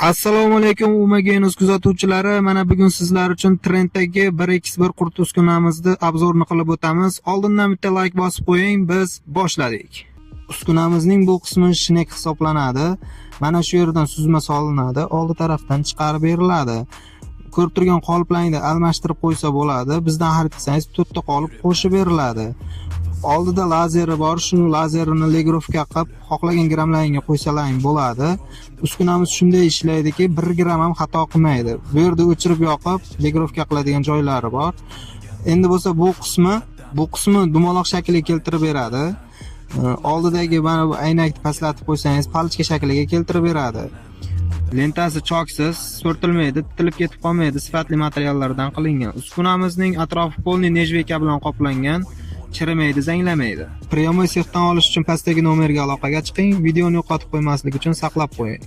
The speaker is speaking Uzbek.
Assalomu alaykum Umagenus kuzatuvchilari. Mana bugun sizlar uchun trenddagi 1x1 qurt uskunamizni obzorni qilib o'tamiz. Oldindan bitta like bosib qo'ying, biz boshladik. Uskunamizning bu qismi shinek hisoblanadi. Mana shu yerdan suzma solinadi, oldi tarafdan chiqarib beriladi. Ko'rib turgan qoliplarni almashtirib qo'ysa bo'ladi. Bizdan xarid qilsangiz 4 ta qolip qo'shib beriladi. Oldida lazeri bor, shu lazerini legrovka qilib, xohlagan grammlaringga qo'ysalaring bo'ladi. Uskunamiz shunday ishlaydiki, 1 gram ham xato qilmaydi. Bu yerda o'chirib yoqib, legrovka qiladigan joylari bor. Endi bo'lsa bu qismi dumaloq shaklga keltirib beradi. Oldidagi mana bu aynakni pastlatib qo'ysangiz, palichka shakliga keltirib beradi. Lentasi choksiz, so'rtilmaydi, titilib ketib qolmaydi, sifatli materiallardan qilingan. Uskunamizning atrofi polni nejveka bilan qoplangan. Chirimaydi, zanglamaydi. Pryomoy sexdan olish uchun pastdagi nomerga aloqaga chiqing. Videoni yo'qotib qo'ymaslik uchun saqlab qo'ying.